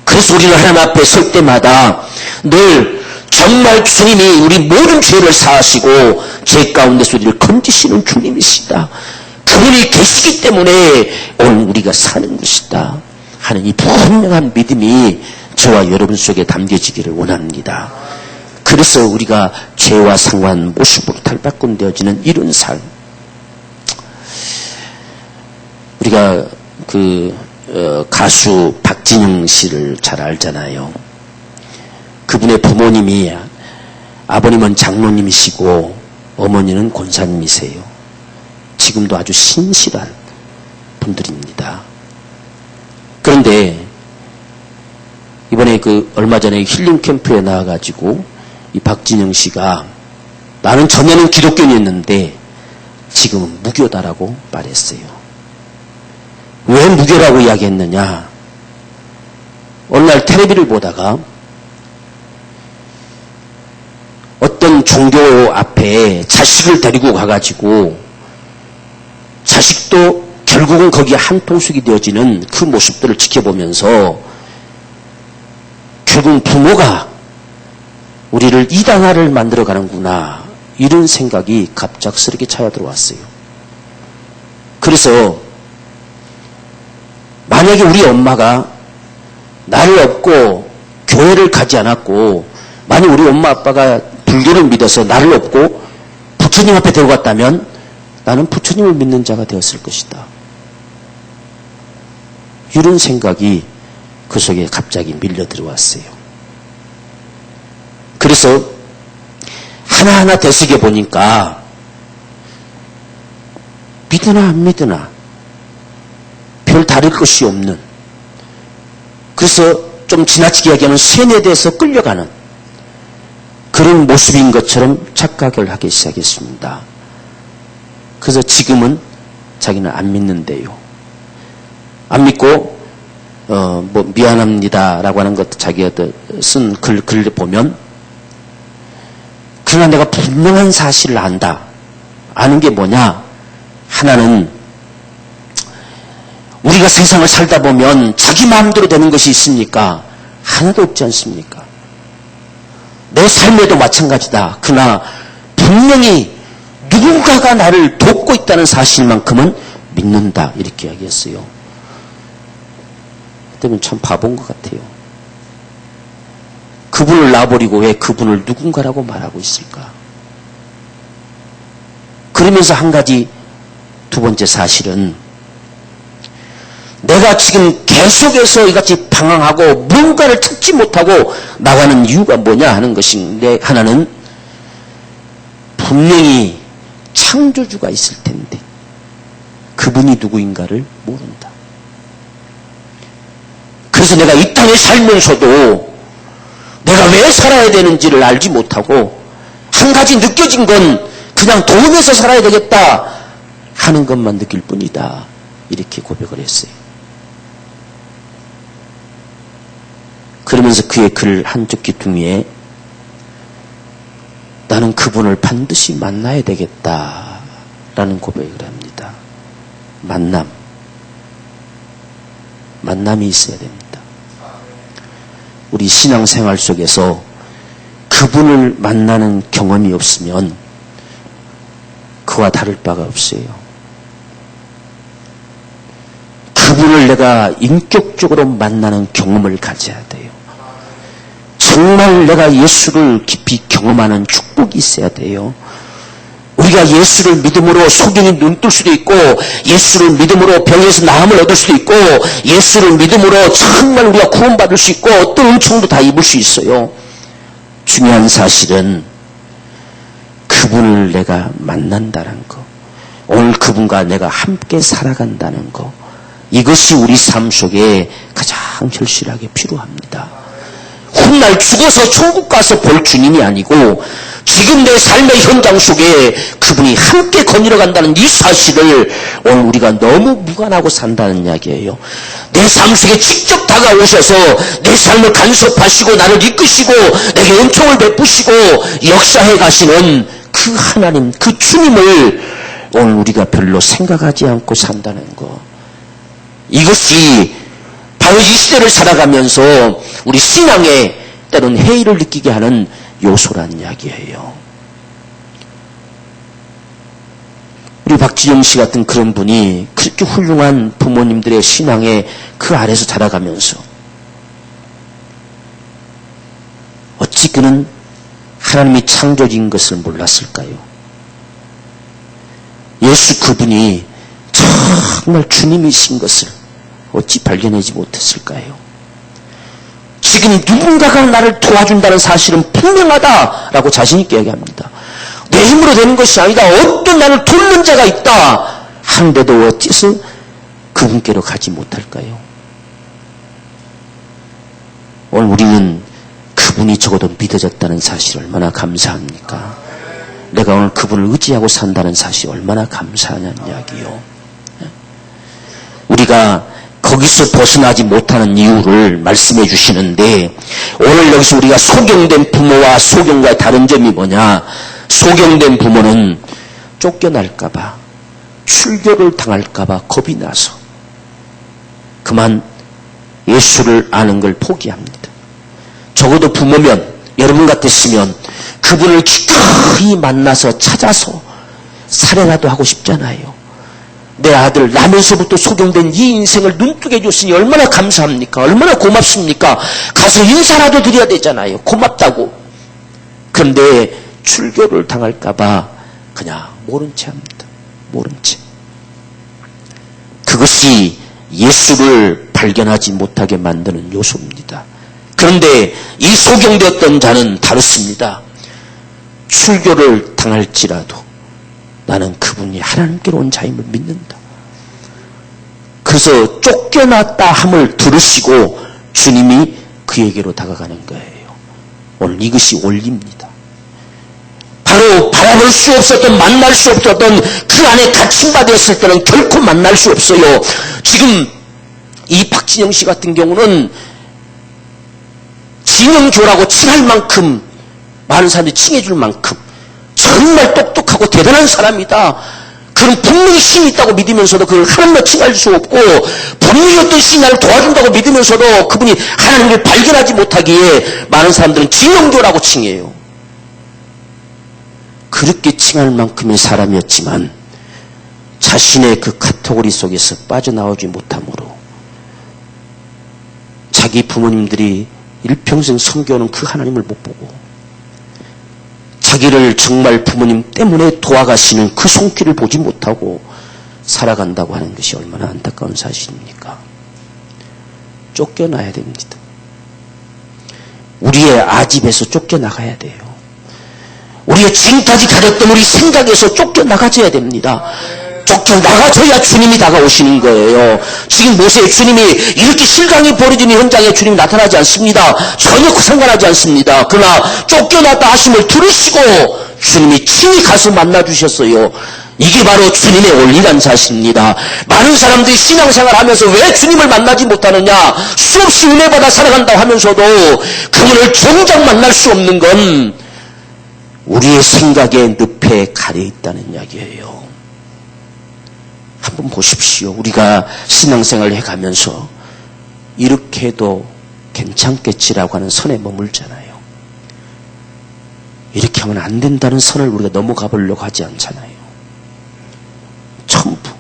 그래서 우리는 하나님 앞에 설 때마다 늘 정말 주님이 우리 모든 죄를 사하시고 죄 가운데서 우리를 건지시는 주님이시다. 그분이 계시기 때문에 오늘 우리가 사는 것이다 하는 이 분명한 믿음이 저와 여러분 속에 담겨지기를 원합니다. 그래서 우리가 죄와 상관 모습으로 탈바꿈되어지는 이런 삶. 우리가 가수 박진영 씨를 잘 알잖아요. 그분의 부모님이 아버님은 장로님이시고 어머니는 권사님이세요. 지금도 아주 신실한 분들입니다. 그런데 이번에 얼마 전에 힐링 캠프에 나와가지고 이 박진영 씨가 나는 전에는 기독교인이었는데 지금은 무교다라고 말했어요. 왜 무교라고 이야기했느냐? 어느 날 텔레비를 보다가 어떤 종교 앞에 자식을 데리고 가가지고 자식도 결국은 거기에 한 통속이 되어지는 그 모습들을 지켜보면서 결국 부모가 우리를 이단화를 만들어가는구나 이런 생각이 갑작스럽게 찾아들어왔어요. 그래서 만약에 우리 엄마가 나를 업고 교회를 가지 않았고 만약 우리 엄마 아빠가 불교를 믿어서 나를 업고 부처님 앞에 데려갔다면 나는 부처님을 믿는 자가 되었을 것이다. 이런 생각이 그 속에 갑자기 밀려 들어왔어요. 그래서 하나하나 되새겨 보니까 믿으나 안 믿으나 별 다를 것이 없는, 그래서 좀 지나치게 얘기하면 세뇌돼서 끌려가는 그 그런 모습인 것처럼 착각을 하기 시작했습니다. 그래서 지금은 자기는 안 믿는데요. 안 믿고 미안합니다라고 하는 것도 자기가 쓴 글을 보면, 그러나 내가 분명한 사실을 안다. 아는 게 뭐냐? 하나는 우리가 세상을 살다 보면 자기 마음대로 되는 것이 있습니까? 하나도 없지 않습니까? 내 삶에도 마찬가지다. 그러나 분명히 누군가가 나를 돕고 있다는 사실만큼은 믿는다. 이렇게 이야기했어요. 그때는 참 바본 것 같아요. 그분을 놔버리고 왜 그분을 누군가라고 말하고 있을까? 그러면서 한 가지, 두 번째 사실은, 내가 지금 계속해서 이같이 방황하고 무언가를 찾지 못하고 나가는 이유가 뭐냐 하는 것인데, 하나는 분명히 창조주가 있을 텐데 그분이 누구인가를 모른다. 그래서 내가 이 땅에 살면서도 내가 왜 살아야 되는지를 알지 못하고 한 가지 느껴진 건 그냥 돈에서 살아야 되겠다 하는 것만 느낄 뿐이다. 이렇게 고백을 했어요. 그러면서 그의 글 한쪽 귀퉁이에 나는 그분을 반드시 만나야 되겠다라는 고백을 합니다. 만남이 있어야 됩니다. 우리 신앙생활 속에서 그분을 만나는 경험이 없으면 그와 다를 바가 없어요. 그분을 내가 인격적으로 만나는 경험을 가져야 돼요. 정말 내가 예수를 깊이 경험하는 축복이 있어야 돼요. 우리가 예수를 믿음으로 소경이 눈뜰 수도 있고, 예수를 믿음으로 병에서 나음을 얻을 수도 있고, 예수를 믿음으로 정말 우리가 구원받을 수 있고, 어떤 은총도 다 입을 수 있어요. 중요한 사실은 그분을 내가 만난다는 거, 오늘 그분과 내가 함께 살아간다는 거, 이것이 우리 삶 속에 가장 절실하게 필요합니다. 훗날 죽어서 천국 가서 볼 주님이 아니고 지금 내 삶의 현장 속에 그분이 함께 거닐어 간다는 이 사실을 오늘 우리가 너무 무관하고 산다는 이야기예요. 내 삶 속에 직접 다가오셔서 내 삶을 간섭하시고 나를 이끄시고 내게 은총을 베푸시고 역사해 가시는 그 하나님, 그 주님을 오늘 우리가 별로 생각하지 않고 산다는 거, 이것이 바로 이 시대를 살아가면서 우리 신앙에 때론 해이를 느끼게 하는 요소란 이야기예요. 우리 박지영 씨 같은 그런 분이 그렇게 훌륭한 부모님들의 신앙에 그 아래서 자라가면서 어찌 그는 하나님이 창조주인 것을 몰랐을까요? 예수 그분이 정말 주님이신 것을 어찌 발견하지 못했을까요? 지금 누군가가 나를 도와준다는 사실은 분명하다라고 자신 있게 얘기합니다. 내 힘으로 되는 것이 아니다. 어떤 나를 돕는 자가 있다 하는데도 어째서 그분께로 가지 못할까요? 오늘 우리는 그분이 적어도 믿어졌다는 사실 얼마나 감사합니까? 내가 오늘 그분을 의지하고 산다는 사실 얼마나 감사하냐는 이야기요. 우리가 거기서 벗어나지 못하는 이유를 말씀해 주시는데, 오늘 여기서 우리가 소경된 부모와 소경과의 다른 점이 뭐냐? 소경된 부모는 쫓겨날까봐, 출교를 당할까봐 겁이 나서 그만 예수를 아는 걸 포기합니다. 적어도 부모면, 여러분 같았으면 그분을 기꺼이 만나서 찾아서 살해라도 하고 싶잖아요. 내 아들 나면서부터 소경된 이 인생을 눈뜨게 해줬으니 얼마나 감사합니까? 얼마나 고맙습니까? 가서 인사라도 드려야 되잖아요. 고맙다고. 그런데 출교를 당할까봐 그냥 모른 채 합니다. 모른 채. 그것이 예수를 발견하지 못하게 만드는 요소입니다. 그런데 이 소경되었던 자는 다릅니다. 출교를 당할지라도 나는 그분이 하나님께로 온 자임을 믿는다. 그래서 쫓겨났다 함을 들으시고 주님이 그에게로 다가가는 거예요. 오늘 이것이 원리입니다. 바로 바라볼 수 없었던, 만날 수 없었던 그 안에 갇힌 바 되었을 때는 결코 만날 수 없어요. 지금 이 박진영 씨 같은 경우는 진영교라고 칭할 만큼, 많은 사람들이 칭해줄 만큼 정말 똑똑하고 대단한 사람이다. 그는 분명히 신이 있다고 믿으면서도 그걸 하나님으로 칭할 수 없고, 분명히 어떤 신이 나를 도와준다고 믿으면서도 그분이 하나님을 발견하지 못하기에 많은 사람들은 진영교라고 칭해요. 그렇게 칭할 만큼의 사람이었지만 자신의 그 카테고리 속에서 빠져나오지 못함으로 자기 부모님들이 일평생 섬겨오는 그 하나님을 못 보고 자기를 정말 부모님 때문에 도와가시는 그 손길을 보지 못하고 살아간다고 하는 것이 얼마나 안타까운 사실입니까? 쫓겨나야 됩니다. 우리의 아집에서 쫓겨나가야 돼요. 우리의 지금까지 가졌던 우리 생각에서 쫓겨나가줘야 됩니다. 쫓겨나가줘야 주님이 다가오시는 거예요. 지금 모세의 주님이 이렇게 실강이 벌어지는 현장에 주님이 나타나지 않습니다. 전혀 상관하지 않습니다. 그러나 쫓겨났다 하심을 들으시고 주님이 친히 가서 만나주셨어요. 이게 바로 주님의 원리란 사실입니다. 많은 사람들이 신앙생활 하면서 왜 주님을 만나지 못하느냐, 수없이 은혜받아 살아간다고 하면서도 그분을 정작 만날 수 없는 건 우리의 생각의 늪에 가려 있다는 이야기예요. 한번 보십시오. 우리가 신앙생활을 해가면서 이렇게 해도 괜찮겠지라고 하는 선에 머물잖아요. 이렇게 하면 안 된다는 선을 우리가 넘어가 보려고 하지 않잖아요. 전부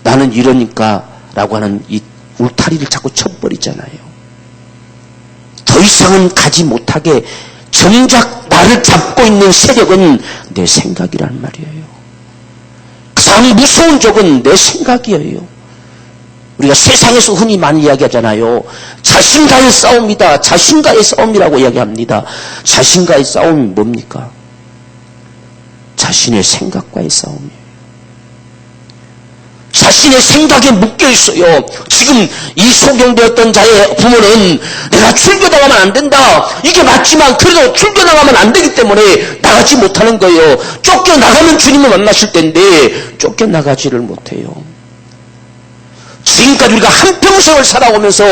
나는 이러니까 라고 하는 이 울타리를 자꾸 쳐버리잖아요. 더 이상은 가지 못하게 정작 나를 잡고 있는 세력은 내 생각이란 말이에요. 가장 무서운 적은 내 생각이에요. 우리가 세상에서 흔히 많이 이야기하잖아요. 자신과의 싸움이다. 자신과의 싸움이라고 이야기합니다. 자신과의 싸움이 뭡니까? 자신의 생각과의 싸움이에요. 자신의 생각에 묶여 있어요. 지금 이 소경되었던 자의 부모는 내가 출교당하면 안 된다. 이게 맞지만 그래도 출교당하면 안 되기 때문에 나가지 못하는 거예요. 쫓겨나가면 주님을 만나실 텐데 쫓겨나가지를 못해요. 지금까지 우리가 한평생을 살아오면서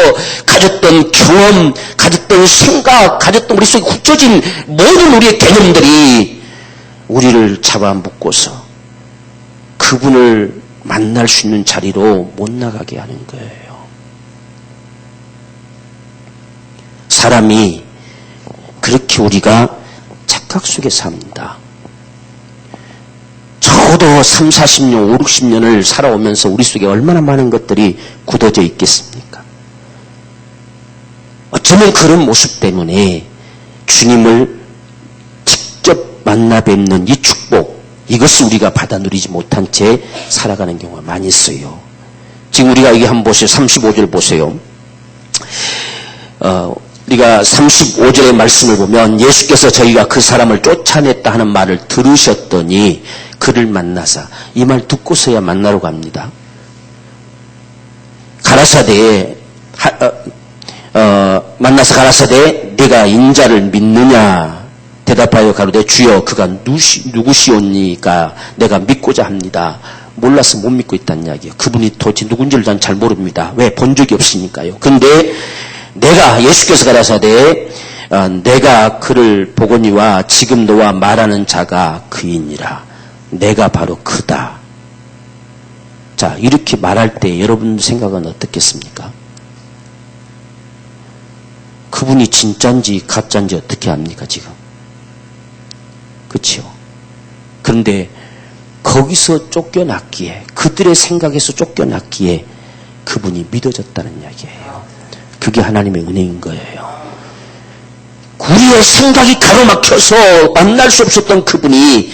가졌던 경험, 가졌던 생각, 가졌던 우리 속에 굳혀진 모든 우리의 개념들이 우리를 잡아먹고서 그분을 만날 수 있는 자리로 못 나가게 하는 거예요. 사람이 그렇게 우리가 착각 속에 삽니다. 적어도 3, 40년, 5, 60년을 살아오면서 우리 속에 얼마나 많은 것들이 굳어져 있겠습니까? 어쩌면 그런 모습 때문에 주님을 직접 만나 뵙는 이 축복, 이것을 우리가 받아 누리지 못한 채 살아가는 경우가 많이 있어요. 지금 우리가 이게 한번 보세요. 35절 보세요. 우리가 35절의 말씀을 보면 예수께서 저희가 그 사람을 쫓아냈다 하는 말을 들으셨더니 그를 만나사, 이 말 듣고서야 만나러 갑니다. 가라사대에 만나서 가라사대 내가 인자를 믿느냐 대답하여 가로되 주여 그가 누구시옵니까? 내가 믿고자 합니다. 몰라서 못 믿고 있다는 이야기예요. 그분이 도대체 누군지를 난 잘 모릅니다. 왜? 본 적이 없으니까요. 근데 내가 예수께서 가라사대 내가 그를 보거니와 지금 너와 말하는 자가 그이니라. 내가 바로 그다. 자, 이렇게 말할 때 여러분 생각은 어떻겠습니까? 그분이 진짜인지 가짜인지 어떻게 압니까 지금? 그렇죠? 그런데 거기서 쫓겨났기에, 그들의 생각에서 쫓겨났기에 그분이 믿어졌다는 이야기예요. 그게 하나님의 은혜인 거예요. 우리의 생각이 가로막혀서 만날 수 없었던 그분이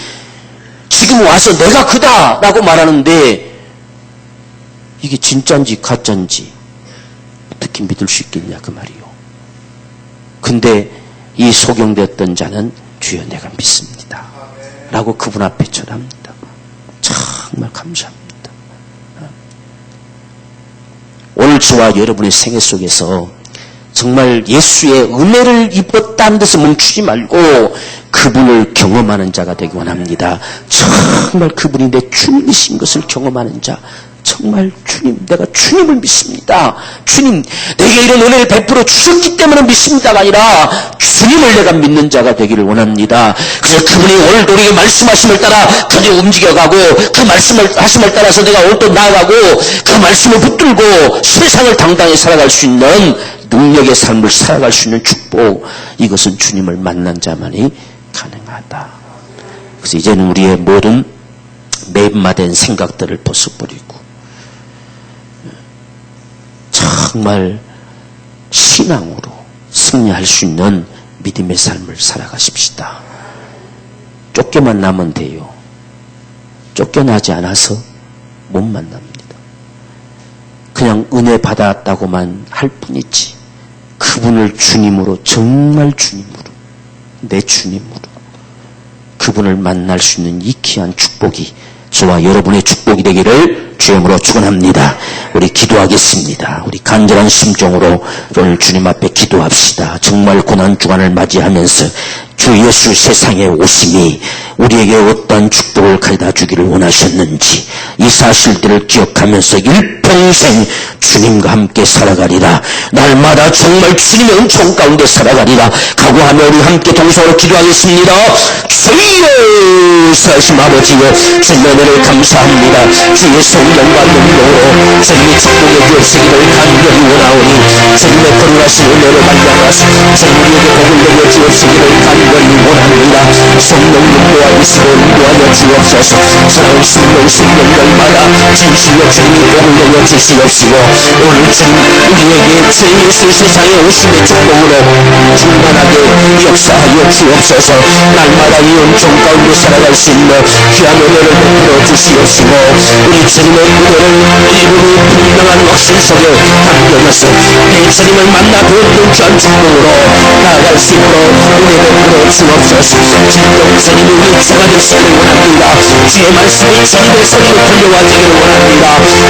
지금 와서 내가 그다 라고 말하는데 이게 진짜인지 가짜인지 어떻게 믿을 수 있겠냐 그 말이요. 근데 이 소경되었던 자는 주여 내가 믿습니다 라고 그분 앞에 절합니다. 정말 감사합니다. 오늘 저와 여러분의 생애 속에서 정말 예수의 은혜를 입었다는 데서 멈추지 말고 그분을 경험하는 자가 되기 원합니다. 정말 그분이 내 주님이신 것을 경험하는 자. 정말 주님, 내가 주님을 믿습니다. 주님, 내게 이런 은혜를 베풀어 주셨기 때문에 믿습니다가 아니라 주님을 내가 믿는 자가 되기를 원합니다. 그래서 그분이 오늘도 우리에게 말씀하심을 따라 그분이 움직여가고 그 말씀하심을 따라서 내가 오늘도 나아가고 그 말씀을 붙들고 세상을 당당히 살아갈 수 있는 능력의 삶을 살아갈 수 있는 축복, 이것은 주님을 만난 자만이 가능하다. 그래서 이제는 우리의 모든 매입마된 생각들을 벗어버리고 정말 신앙으로 승리할 수 있는 믿음의 삶을 살아가십시다. 쫓겨만 나면 돼요. 쫓겨나지 않아서 못 만납니다. 그냥 은혜 받았다고만 할 뿐이지 그분을 주님으로, 정말 주님으로, 내 주님으로 그분을 만날 수 있는 이 귀한 축복이 저와 여러분의 축복이 되기를 주님으로 축원합니다. 우리 기도하겠습니다. 우리 간절한 심정으로 오늘 주님 앞에 기도합시다. 정말 고난주간을 맞이하면서 주 예수 세상에 오심이 우리에게 어떤 축복을 가져다 주기를 원하셨는지 이 사실들을 기억하면서 일평생 주님과 함께 살아가리라. 날마다 정말 주님의 은총 가운데 살아가리라. 각오하며 우리 함께 동서로 기도하겠습니다. 주여 살아계신 아버지여, 주님의 은혜를 감사합니다. 주의 성령과 능력으로 주님의 축복의 주시기를 간절히 원하오니 주님의 거룩하신 은혜를 발견하사 주님에게 복을 내려 주시기를 간절히 원합니다. 성령 인도하시고 인도하여 주옵소서. 사랑하는 생명마다 진실로 주님이 복을 내려 주시옵시고 오늘 주님 우리에게 주 예수 세상에 오심의 축복으로 충만하게 역사하여 주옵소서. 날마다 이 은총 가운데 살아갈 수 있는 귀한 은혜를 베풀어 주시옵시고 우리 주님의 은혜를 이분이 분명한 확신 속에 담겨져서 내 주님을 만나 뵙는 귀한 축복으로 나아갈 수 있도록 은혜 베풀어 주옵소서. 진정 주님이 우리 주가 되시기를 원합니다. 주의 말씀이 주님의 소리로 들려와지기를 원합니다.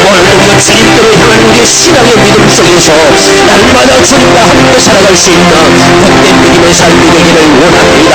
오늘도 주님께로 향하는 우리의 신앙의 믿음 속에서 날마다 주님과 함께 살아갈 수 있는 복된 믿음의 삶이 되기를 원합니다.